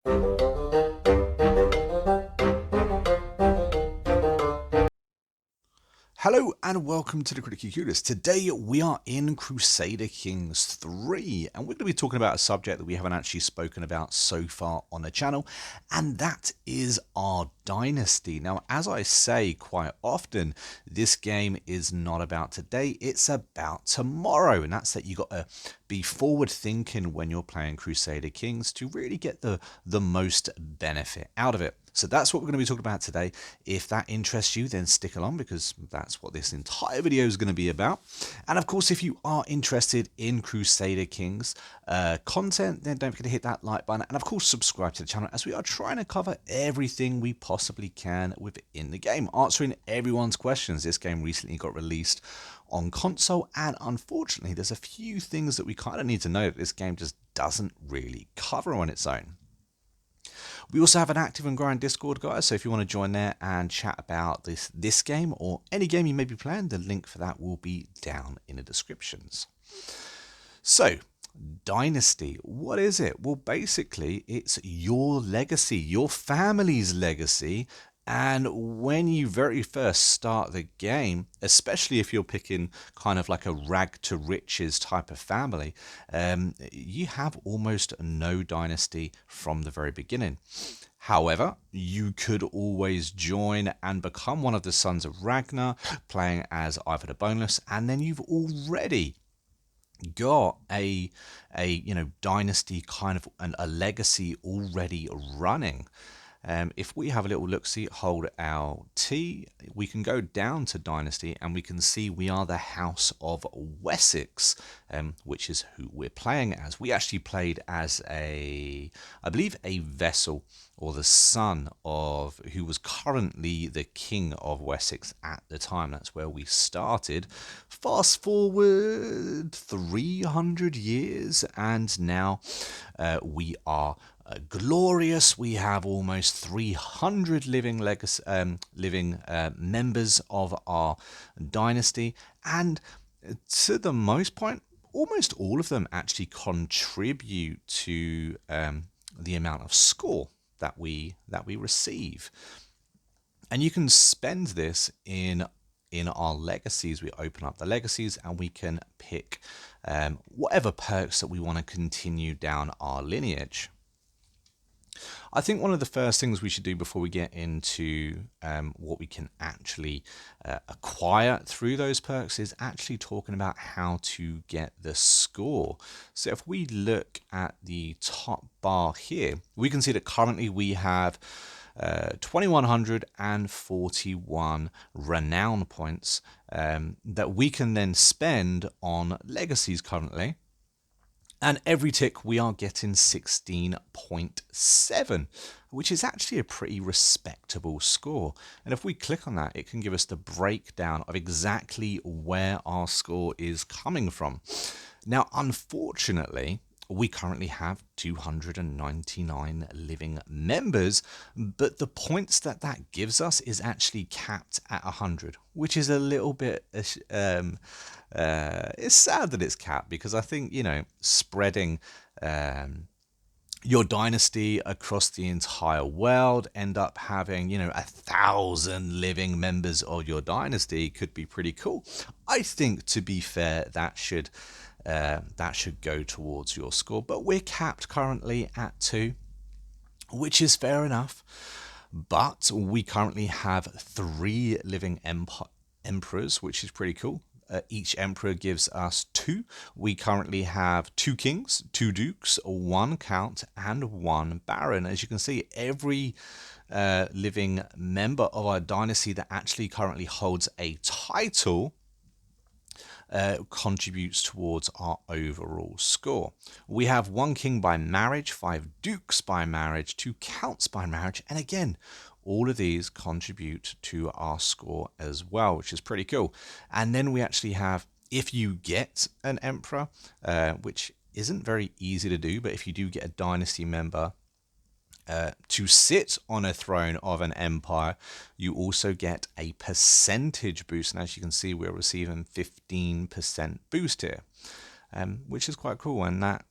Hello and welcome to the Critically Clueless. Today we are in Crusader Kings 3 and we're going to be talking about a subject that we haven't actually spoken about so far on the channel, and that is our Dynasty. Now, as I say quite often, this game is not about today, it's about tomorrow, and that's that you got to be forward thinking when you're playing Crusader Kings to really get the most benefit out of it. So that's what we're going to be talking about today. If that interests you, then stick along, because that's what this entire video is going to be about. And of course, if you are interested in Crusader Kings content, then don't forget to hit that like button, and of course subscribe to the channel, as we are trying to cover everything we possibly can within the game, answering everyone's questions. This game recently got released on console, and unfortunately there's a few things that we kind of need to know that this game just doesn't really cover on its own. We also have an active and growing Discord, guys, so if you want to join there and chat about this game or any game you may be playing, the link for that will be down in the descriptions. So, Dynasty, what is it? Well, basically, it's your legacy, your family's legacy. And when you very first start the game, especially if you're picking kind of like a rag to riches type of family, you have almost no dynasty from the very beginning. However, you could always join and become one of the sons of Ragnar, playing as Ivor the Boneless, and then you've already got a dynasty, kind of a legacy already running. If we have a little look, see, hold LT, we can go down to Dynasty and we can see we are the House of Wessex, which is who we're playing as. We actually played as I believe, a vessel, or the son of who was currently the King of Wessex at the time. That's where we started. Fast forward 300 years, and now we are glorious. We have almost 300 living members of our dynasty, and to the most point, almost all of them actually contribute to the amount of score that we receive. And you can spend this in our legacies. We open up the legacies and we can pick whatever perks that we want to continue down our lineage. I think one of the first things we should do before we get into what we can actually acquire through those perks is actually talking about how to get the score. So if we look at the top bar here, we can see that currently we have 2141 renown points that we can then spend on legacies currently. And every tick we are getting 16.7, which is actually a pretty respectable score. And if we click on that, it can give us the breakdown of exactly where our score is coming from. Now, unfortunately, we currently have 299 living members, but the points that gives us is actually capped at 100, which is a little bit it's sad that it's capped, because I think, spreading your dynasty across the entire world, end up having 1,000 living members of your dynasty could be pretty cool. I think, to be fair, that should go towards your score, but we're capped currently at 2, which is fair enough. But we currently have 3 living emperors, which is pretty cool. Each emperor gives us 2. We currently have 2 kings, 2 dukes, 1 count, and 1 baron. As you can see, every living member of our dynasty that actually currently holds a title contributes towards our overall score. We have 1 king by marriage, 5 dukes by marriage, 2 counts by marriage, and again, all of these contribute to our score as well, which is pretty cool. And then we actually have, if you get an emperor, which isn't very easy to do, but if you do get a dynasty member to sit on a throne of an empire, you also get a percentage boost. And as you can see, we're receiving 15% boost here, which is quite cool. And that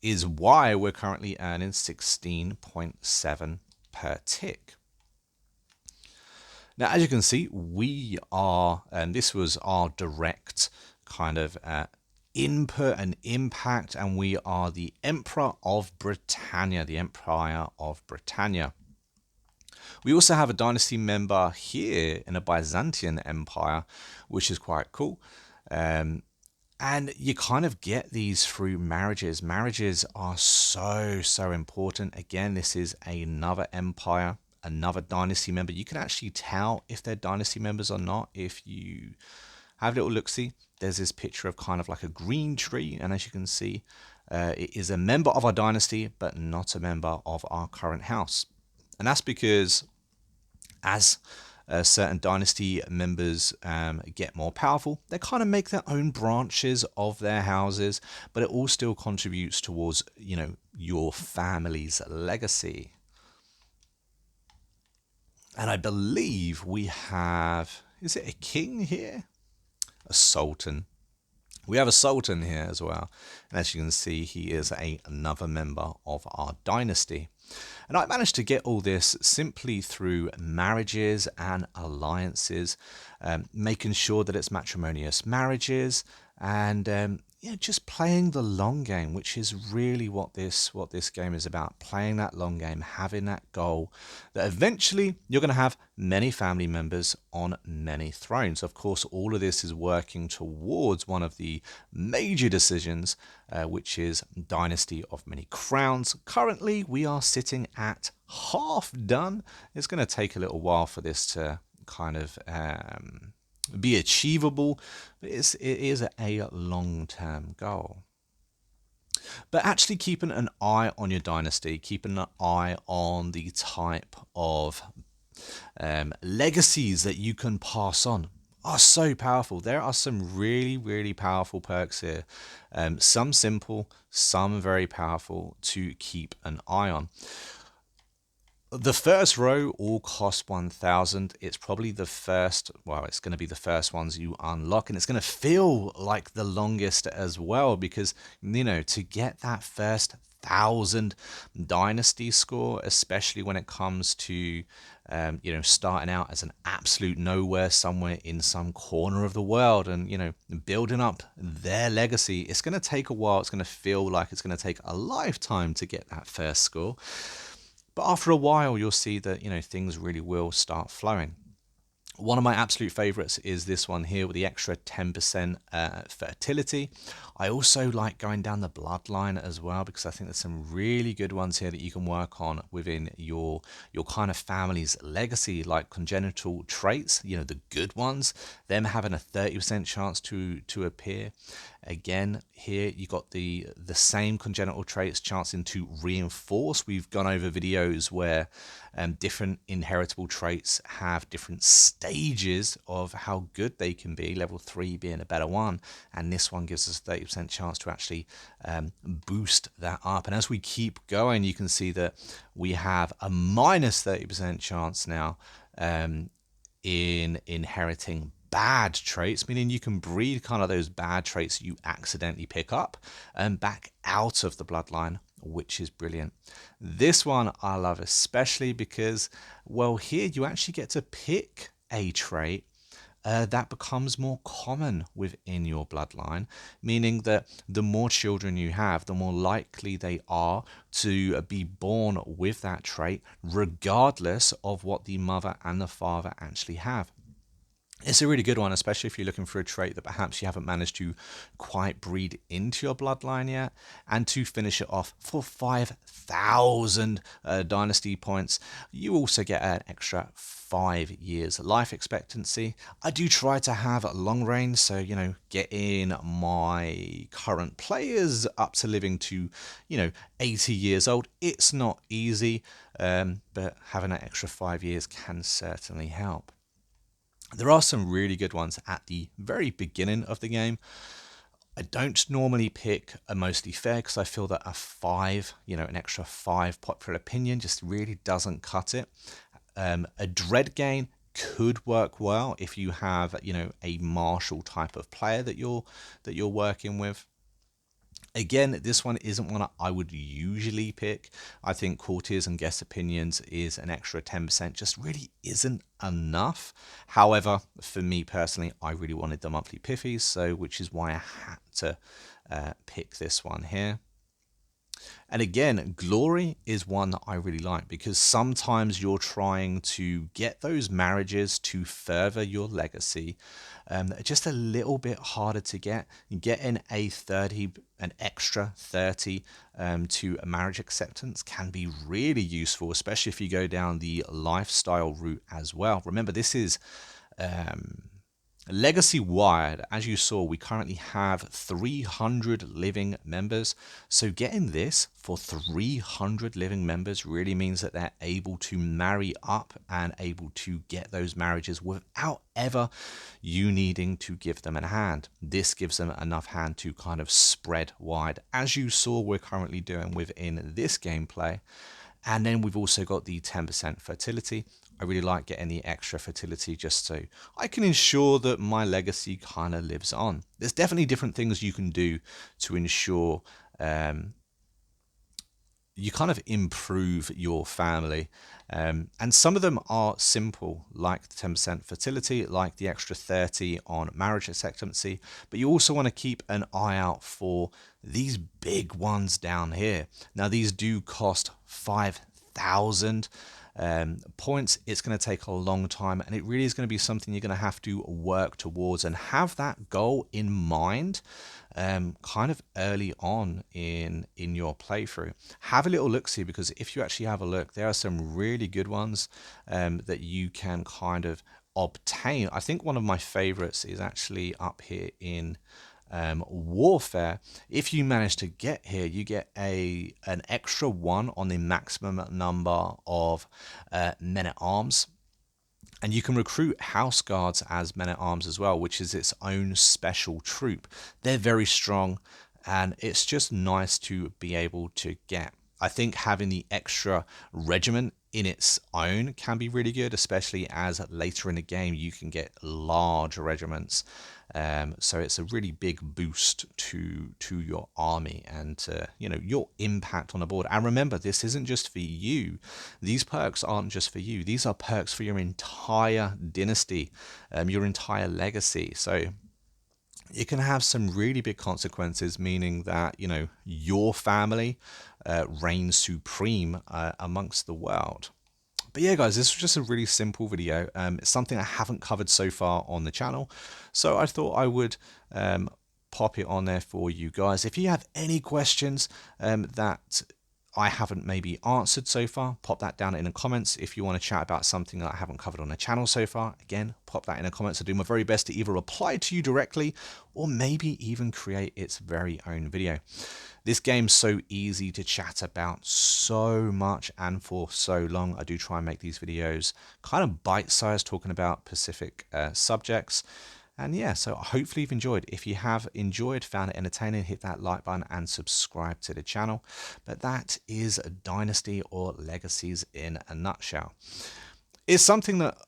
is why we're currently earning 16.7 per tick. Now, as you can see, we are, and this was our direct kind of input and impact, and we are the Emperor of Britannia, the Empire of Britannia. We also have a dynasty member here in a Byzantine Empire, which is quite cool. And you kind of get these through marriages. Marriages are so important. Again, this is another empire, another dynasty member. You can actually tell if they're dynasty members or not if you have a little look-see. There's this picture of kind of like a green tree, and as you can see, it is a member of our dynasty, but not a member of our current house. And that's because as certain dynasty members get more powerful, they kind of make their own branches of their houses, but it all still contributes towards, your family's legacy. And I believe we have, is it a king here? A sultan. We have a sultan here as well. And as you can see, he is another member of our dynasty. And I managed to get all this simply through marriages and alliances, making sure that it's matrimonious marriages, and just playing the long game, which is really what this game is about. Playing that long game, having that goal that eventually you're going to have many family members on many thrones. Of course, all of this is working towards one of the major decisions, which is Dynasty of Many Crowns. Currently, we are sitting at half done. It's going to take a little while for this to kind of be achievable, but it is a long-term goal. But actually keeping an eye on your dynasty, keeping an eye on the type of legacies that you can pass on are so powerful. There are some really powerful perks here. Some simple, some very powerful to keep an eye on. The first row all cost 1,000. It's probably the first, well, it's going to be the first ones you unlock, and it's going to feel like the longest as well, because, to get that first 1,000 dynasty score, especially when it comes to, starting out as an absolute nowhere somewhere in some corner of the world and, building up their legacy, it's going to take a while. It's going to feel like it's going to take a lifetime to get that first score. But after a while, you'll see that, things really will start flowing. One of my absolute favorites is this one here with the extra 10% fertility. I also like going down the bloodline as well, because I think there's some really good ones here that you can work on within your kind of family's legacy, like congenital traits, the good ones, them having a 30% chance to appear. Again, here you got the same congenital traits chancing to reinforce. We've gone over videos where different inheritable traits have different stages of how good they can be, level 3 being a better one, and this one gives us a 30% chance to actually boost that up. And as we keep going, you can see that we have a minus 30% chance now in inheriting bad traits, meaning you can breed kind of those bad traits you accidentally pick up and back out of the bloodline, which is brilliant. This one I love especially because, well, here you actually get to pick a trait that becomes more common within your bloodline, meaning that the more children you have, the more likely they are to be born with that trait, regardless of what the mother and the father actually have. It's a really good one, especially if you're looking for a trait that perhaps you haven't managed to quite breed into your bloodline yet. And to finish it off for 5,000 dynasty points, you also get an extra 5 years life expectancy. I do try to have a long range, so, getting my current players up to living to, 80 years old. It's not easy, but having that extra 5 years can certainly help. There are some really good ones at the very beginning of the game. I don't normally pick a mostly fair because I feel that a 5, an extra 5 popular opinion just really doesn't cut it. A dread gain could work well if you have, a martial type of player that you're working with. Again, this one isn't one I would usually pick. I think courtiers and guest opinions is an extra 10%, just really isn't enough. However, for me personally, I really wanted the monthly pithies, so which is why I had to pick this one here. And again, glory is one that I really like because sometimes you're trying to get those marriages to further your legacy. Just a little bit harder to get. Getting a 30, an extra 30 to a marriage acceptance can be really useful, especially if you go down the lifestyle route as well. Remember, this is legacy wide. As you saw, we currently have 300 living members. So getting this for 300 living members really means that they're able to marry up and able to get those marriages without ever you needing to give them a hand. This gives them enough hand to kind of spread wide, as you saw we're currently doing within this gameplay. And then we've also got the 10% fertility. I really like getting the extra fertility just so I can ensure that my legacy kind of lives on. There's definitely different things you can do to ensure you kind of improve your family. And some of them are simple, like the 10% fertility, like the extra 30 on marriage acceptancy. But you also want to keep an eye out for these big ones down here. Now, these do cost 5,000 points. It's going to take a long time, and it really is going to be something you're going to have to work towards and have that goal in mind kind of early on in your playthrough. Have a little look see, because if you actually have a look, there are some really good ones that you can kind of obtain. I think one of my favorites is actually up here in warfare. If you manage to get here, you get an extra 1 on the maximum number of men at arms. And you can recruit house guards as men at arms as well, which is its own special troop. They're very strong, and it's just nice to be able to get. I think having the extra regiment in its own can be really good, especially as later in the game you can get large regiments. So it's a really big boost to your army and your impact on the board. And remember, this isn't just for you. These perks aren't just for you. These are perks for your entire dynasty, your entire legacy. So it can have some really big consequences, meaning that your family reigns supreme amongst the world. But yeah, guys, this was just a really simple video. It's something I haven't covered so far on the channel, so I thought I would pop it on there for you guys. If you have any questions that I haven't maybe answered so far, pop that down in the comments. If you want to chat about something that I haven't covered on the channel so far, again, pop that in the comments. I'll do my very best to either reply to you directly or maybe even create its very own video. This game's so easy to chat about so much and for so long. I do try and make these videos kind of bite-sized, talking about specific subjects. And yeah, so hopefully you've enjoyed. If you have enjoyed, found it entertaining, hit that like button and subscribe to the channel. But that is Dynasty or Legacies in a nutshell. It's something that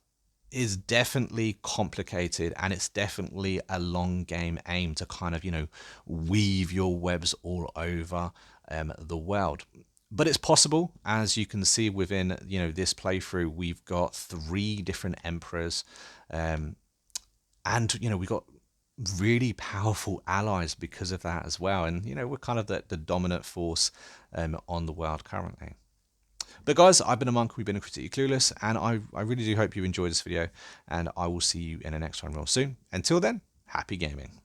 is definitely complicated, and it's definitely a long game aim to kind of, weave your webs all over the world. But it's possible. As you can see within, this playthrough, we've got 3 different emperors. And we've got really powerful allies because of that as well. And we're kind of the dominant force on the world currently. But guys, I've been a monk, we've been a Critically Clueless, and I really do hope you enjoyed this video, and I will see you in the next one real soon. Until then, happy gaming.